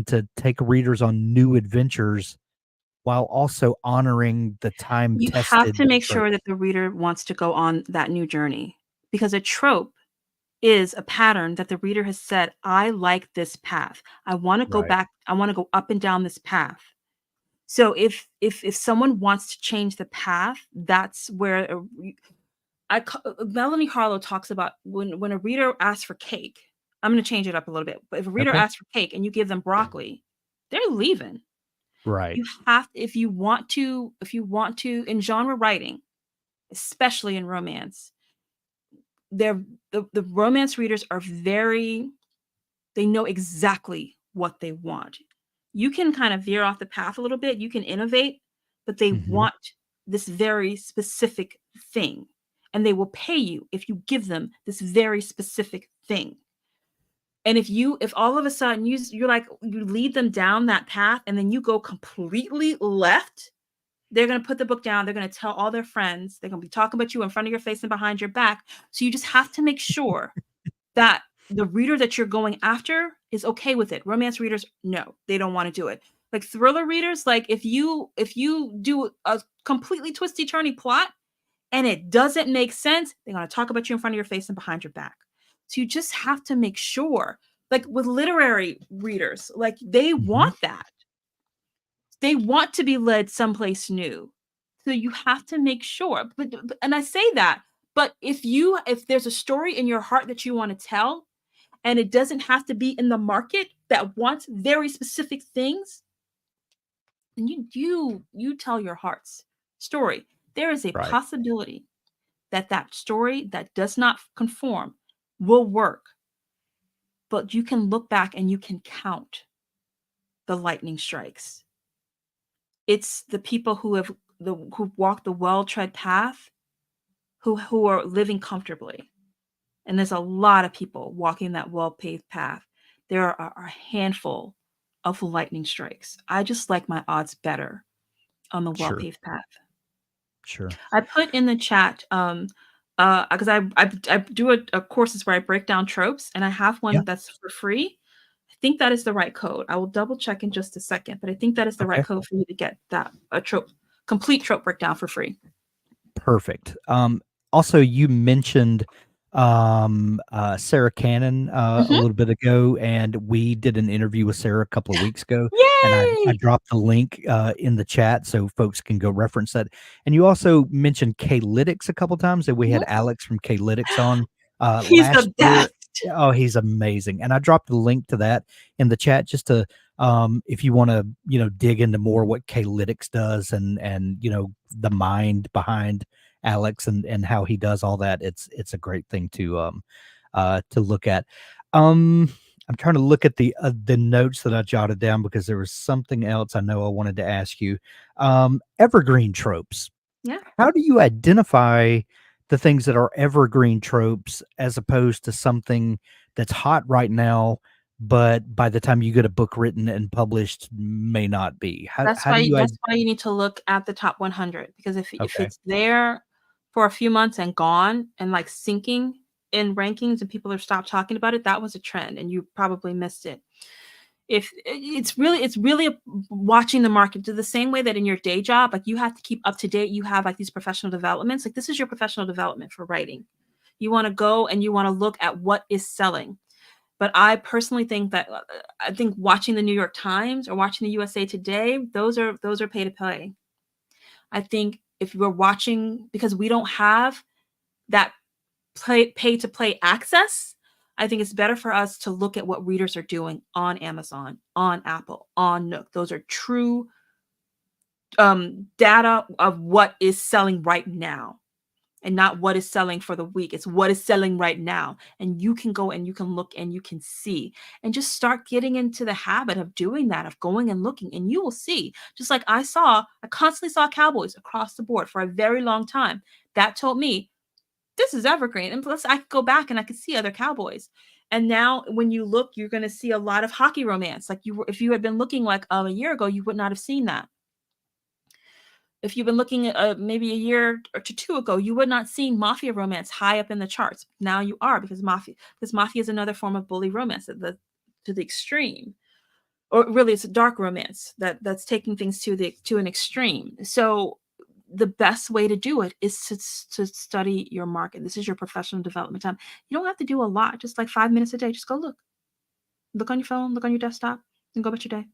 Speaker 1: to take readers on new adventures while also honoring the time
Speaker 2: You have
Speaker 1: tested
Speaker 2: to make
Speaker 1: trope.
Speaker 2: sure that the reader wants to go on that new journey, because a trope is a pattern that the reader has said, "I like this path. I wanna go
Speaker 1: Right.
Speaker 2: back, I wanna go up and down this path." So if someone wants to change the path, that's where a re I ca Melanie Harlow talks about when a reader asks for cake. I'm gonna change it up a little bit, but if a reader
Speaker 1: Okay.
Speaker 2: asks for cake and you give them broccoli, they're leaving.
Speaker 1: Right.
Speaker 2: You have if you want to in genre writing, especially in romance, they're the romance readers are very they know exactly what they want. You can kind of veer off the path a little bit, you can innovate, but they
Speaker 1: Mhm.
Speaker 2: want this very specific thing, and they will pay you if you give them this very specific thing. And if all of a sudden you're like you lead them down that path and then you go completely left, they're gonna put the book down, they're gonna tell all their friends, they're gonna be talking about you in front of your face and behind your back. So you just have to make sure that the reader that you're going after is okay with it. Romance readers, no, they don't wanna do it. Like thriller readers, like if you do a completely twisty turny plot and it doesn't make sense, they're gonna talk about you in front of your face and behind your back. So you just have to make sure, like with literary readers, like they
Speaker 1: Mhm.
Speaker 2: want that. They want to be led someplace new. So you have to make sure. But and I say that, but if there's a story in your heart that you want to tell and it doesn't have to be in the market that wants very specific things, then you tell your heart's story. There is a
Speaker 1: Right.
Speaker 2: possibility that that story that does not conform will work, but you can look back and you can count the lightning strikes. It's the people who walk the well-tread path who are living comfortably. And there's a lot of people walking that well-paved path. There are a handful of lightning strikes. I just like my odds better on the
Speaker 1: Sure.
Speaker 2: well-paved path.
Speaker 1: Sure.
Speaker 2: I put in the chat, because I do a courses where I break down tropes, and I have
Speaker 1: Yeah.
Speaker 2: one that's for free. I think that is the right code. I will double check in just a second, but I think that is the right
Speaker 1: Okay.
Speaker 2: code for you to get that a trope complete trope breakdown for free.
Speaker 1: Perfect. Also, you mentioned Sarah Cannon a
Speaker 2: Mhm.
Speaker 1: little bit ago, and we did an interview with Sarah a couple of weeks ago, and I
Speaker 2: Yay!
Speaker 1: dropped the link in the chat so folks can go reference that. And you also mentioned K-Lytics a couple times, and we had
Speaker 2: Mhm.
Speaker 1: Alex from K-Lytics on
Speaker 2: He's
Speaker 1: last
Speaker 2: the
Speaker 1: year.
Speaker 2: best.
Speaker 1: Oh, he's amazing, and I dropped the link to that in the chat just to if you want to dig into more what K-Lytics does and the mind behind Alex and how he does all that. It's a great thing to look at. I'm trying to look at the notes that I jotted down because there was something else I know I wanted to ask you. Evergreen tropes.
Speaker 2: Yeah.
Speaker 1: How do you identify the things that are evergreen tropes as opposed to something that's hot right now, but by the time you get a book written and published may not be? How do you
Speaker 2: That's why you need to look at the top 100, because if
Speaker 1: okay.
Speaker 2: it's there for a few months and gone and, like, sinking in rankings and people have stopped talking about it, that was a trend and you probably missed it. If it's really watching the market to the same way that in your day job, like, you have to keep up to date, you have, like, these professional developments, like, this is your professional development for writing. You wanna go and you wanna look at what is selling. But I personally think that I think watching the New York Times or watching the USA Today, those are pay to play. I think if we're watching because we don't have that pay to play access, I think it's better for us to look at what readers are doing on Amazon, on Apple, on Nook. Those are true data of what is selling right now and not what is selling for the week. It's what is selling right now. And you can go and you can look and you can see and just start getting into the habit of doing that, of going and looking. And you will see, just like I constantly saw cowboys across the board for a very long time. That told me this is evergreen. And plus, I could go back and I could see other cowboys. And now, when you look, you're going to see a lot of hockey romance. Like if you had been looking like a year ago, you would not have seen that. If you've been looking at maybe a year or two ago, you would not see mafia romance high up in the charts. Now you are, because mafia is another form of bully romance to the extreme, or really it's a dark romance that's taking things to an extreme. So the best way to do it is to study your market. This is your professional development time. You don't have to do a lot, just like 5 minutes a day. Just go look on your phone, look on your desktop, and go about your day.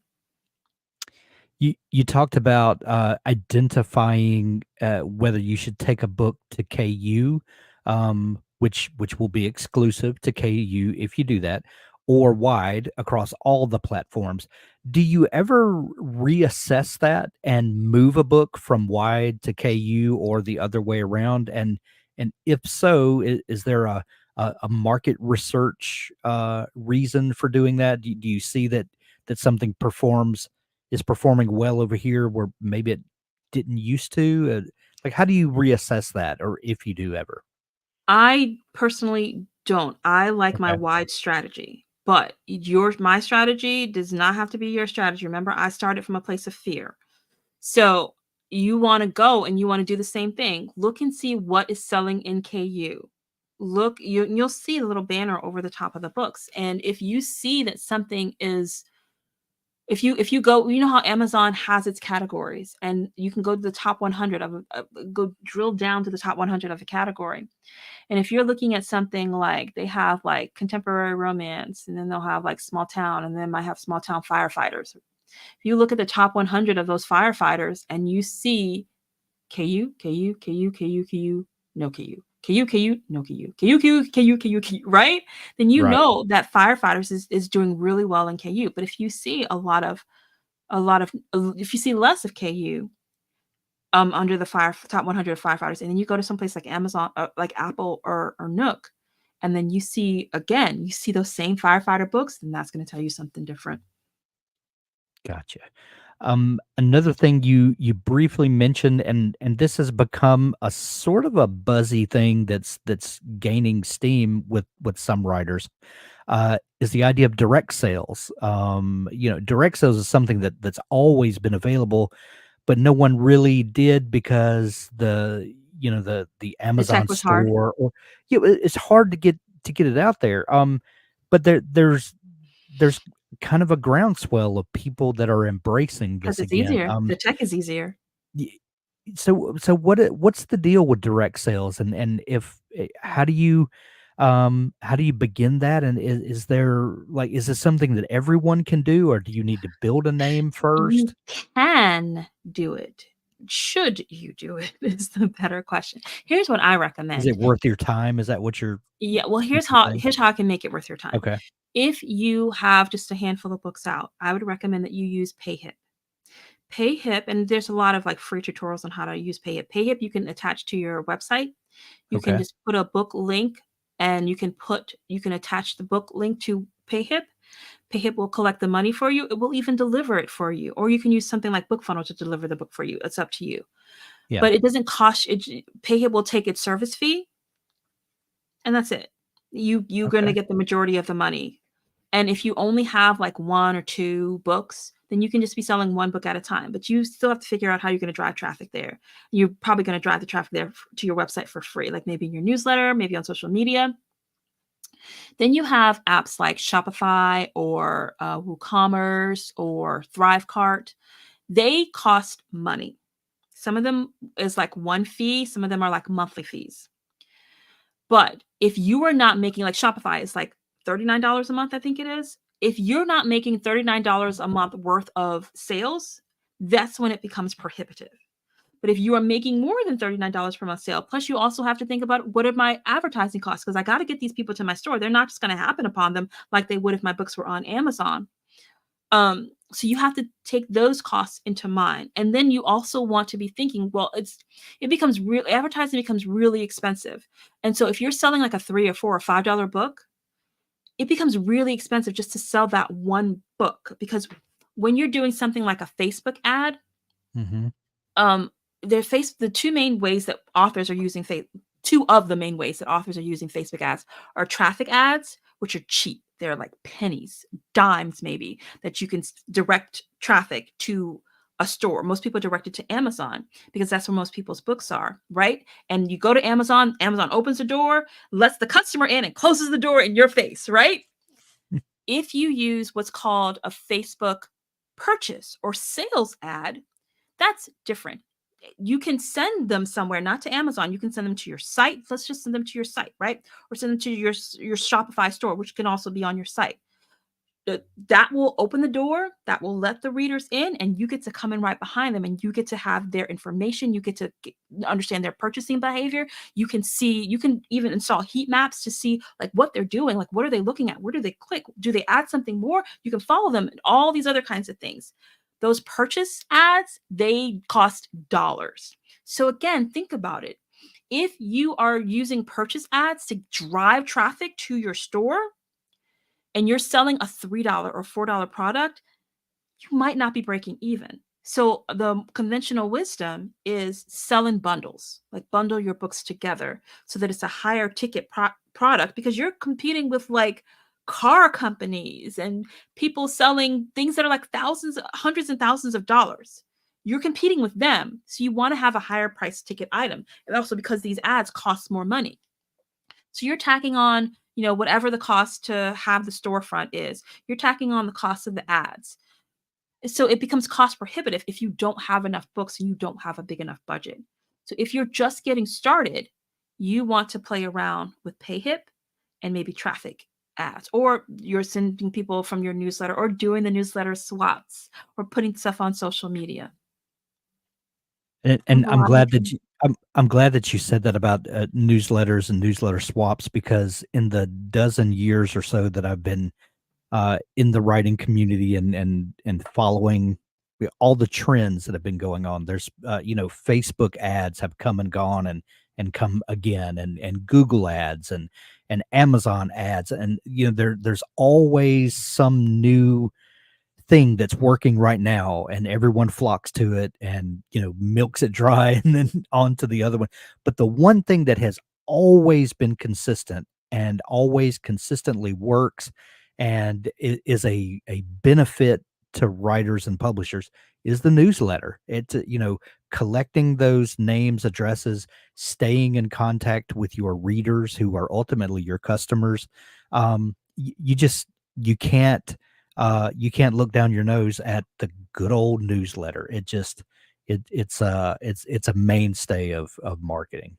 Speaker 1: You talked about, identifying, whether you should take a book to KU, which will be exclusive to KU if you do that, or wide across all the platforms. Do you ever reassess that and move a book from wide to KU or the other way around? And if so, is there a market research, reason for doing that? Do you see that something is performing well over here where maybe it didn't used to? Like, how do you reassess that, or if you do ever?
Speaker 2: I personally don't. I like my
Speaker 1: Okay.
Speaker 2: wide strategy, but my strategy does not have to be your strategy. Remember, I started from a place of fear. So you want to go and you want to do the same thing. Look and see what is selling in KU. You'll see a little banner over the top of the books. And if you see that something is, if you go, you know how Amazon has its categories, and you can go to the top 100 go drill down to the top 100 of a category. And if you're looking at something like, they have like contemporary romance, and then they'll have like small town, and then might have small town firefighters. If you look at the top 100 of those firefighters and you see KU, KU, KU, KU, KU, no KU, KU, KU, no KU, KU, KU, KU, KU, KU, right? Then you
Speaker 1: Right.
Speaker 2: know that firefighters is doing really well in KU. But if you see if you see less of KU, under the top 100 of firefighters, and then you go to someplace like Amazon, like Apple or Nook, and then you see those same firefighter books, then that's going to tell you something different.
Speaker 1: Gotcha. Another thing you briefly mentioned, and this has become a sort of a buzzy thing that's gaining steam with some writers, is the idea of direct sales. Direct sales is something that's always been available, but no one really did because the
Speaker 2: The
Speaker 1: Amazon
Speaker 2: tech was hard
Speaker 1: store, or it's hard to get it out there. But there's kind of a groundswell of people that are embracing
Speaker 2: because
Speaker 1: this
Speaker 2: it's
Speaker 1: again.
Speaker 2: easier. The tech is easier.
Speaker 1: Y- so what's the deal with direct sales, and if how do you begin that, and is there, like, is this something that everyone can do, or do you need to build a name
Speaker 2: You
Speaker 1: first?
Speaker 2: can do it. Should you do it is the better question. Here's what I
Speaker 1: Is
Speaker 2: recommend.
Speaker 1: it worth your time? Is that what you're
Speaker 2: Yeah, well,
Speaker 1: saying?
Speaker 2: here's how I can make it worth your time.
Speaker 1: Okay.
Speaker 2: If you have just a handful of books out, I would recommend that you use PayHip. PayHip, and there's a lot of like free tutorials on how to use PayHip. PayHip you can attach to your website. You can
Speaker 1: Okay.
Speaker 2: just put a book link, and you can attach the book link to PayHip. PayHip will collect the money for you. It will even deliver it for you. Or you can use something like BookFunnel to deliver the book for you. It's up to you.
Speaker 1: Yeah.
Speaker 2: But it doesn't cost it. PayHip will take its service fee, and that's it. You're gonna
Speaker 1: Okay.
Speaker 2: get the majority of the money. And if you only have like one or two books, then you can just be selling one book at a time. But you still have to figure out how you're gonna drive traffic there. You're probably gonna drive the traffic there to your website for free, like maybe in your newsletter, maybe on social media. Then you have apps like Shopify or WooCommerce or Thrivecart. They cost money. Some of them is like one fee, some of them are like monthly fees. But if you are not making, like Shopify is like $39 a month, I think it is. If you're not making $39 a month worth of sales, that's when it becomes prohibitive. But if you are making more than $39 per month sale, plus you also have to think about, what are my advertising costs? Because I got to get these people to my store. They're not just going to happen upon them like they would if my books were on Amazon. So you have to take those costs into mind. And then you also want to be thinking, well, advertising becomes really expensive. And so if you're selling like a $3 or $4 or $5 book, it becomes really expensive just to sell that one book. Because when you're doing something like a Facebook ad,
Speaker 1: Mhm.
Speaker 2: um the two main ways that authors are using two of the main ways that authors are using Facebook ads are traffic ads, which are cheap. They're like pennies, dimes maybe, that you can direct traffic to a store. Most people direct it to Amazon because that's where most people's books are, right? And you go to Amazon, Amazon opens the door, lets the customer in, and closes the door in your face, right? If you use what's called a Facebook purchase or sales ad, that's different. You can send them somewhere, not to Amazon. You can send them to your site. Let's just send them to your site, right? Or send them to your Shopify store, which can also be on your site. That will open the door, that will let the readers in, and you get to come in right behind them, and you get to have their information. You get to understand their purchasing behavior. You can see, you can even install heat maps to see like what they're doing, like what are they looking at, where do they click, do they add something more, you can follow them, and all these other kinds of things. Those purchase ads, they cost dollars. So again, think about it. If you are using purchase ads to drive traffic to your store, and you're selling a $3 or $4 product, you might not be breaking even. So the conventional wisdom is sell in bundles, like bundle your books together so that it's a higher ticket product, because you're competing with like car companies and people selling things that are like thousands, hundreds and thousands of dollars. You're competing with them. So you want to have a higher price ticket item. And also because these ads cost more money. So you're tacking on, whatever the cost to have the storefront is, you're tacking on the cost of the ads. So it becomes cost prohibitive if you don't have enough books and you don't have a big enough budget. So if you're just getting started, you want to play around with PayHip and maybe traffic ads, or you're sending people from your newsletter or doing the newsletter swaps or putting stuff on social media.
Speaker 1: And I'm glad that you said that about newsletters and newsletter swaps, because in the dozen years or so that I've been in the writing community and following all the trends that have been going on, there's Facebook ads have come and gone and come again, and Google ads and Amazon ads, and there's always some new thing that's working right now, and everyone flocks to it and milks it dry and then on to the other one. But the one thing that has always been consistent and always consistently works and is a benefit to writers and publishers is the newsletter. It's collecting those names, addresses, staying in contact with your readers who are ultimately your customers. You just you can't look down your nose at the good old newsletter. It's a mainstay of marketing.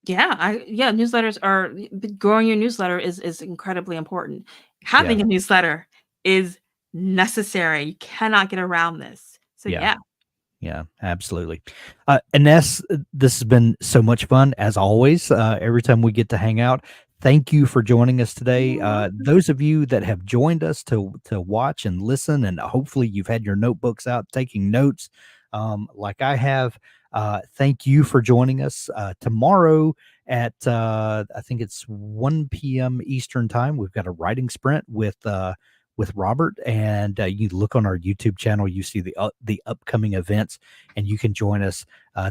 Speaker 2: Yeah, newsletters are growing. Your newsletter is incredibly important. Having
Speaker 1: Yeah.
Speaker 2: a newsletter is necessary. You cannot get around this. So
Speaker 1: Yeah.
Speaker 2: yeah.
Speaker 1: Yeah, absolutely. Ines, this has been so much fun as always. Every time we get to hang out, thank you for joining us today.
Speaker 2: You're welcome.
Speaker 1: Those of you that have joined us to watch and listen, and hopefully you've had your notebooks out taking notes, like I have. Thank you for joining us. Tomorrow at I think it's 1 p.m. Eastern time, we've got a writing sprint with Robert, and you look on our YouTube channel, you see the upcoming events, and you can join us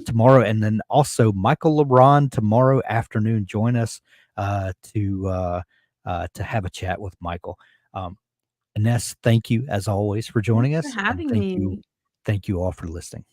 Speaker 1: tomorrow. And then also Michael LeBron tomorrow afternoon. Join us to have a chat with Michael. Ines, thank you as always for joining
Speaker 2: Thanks for
Speaker 1: us, and
Speaker 2: having me.
Speaker 1: thank you all for listening.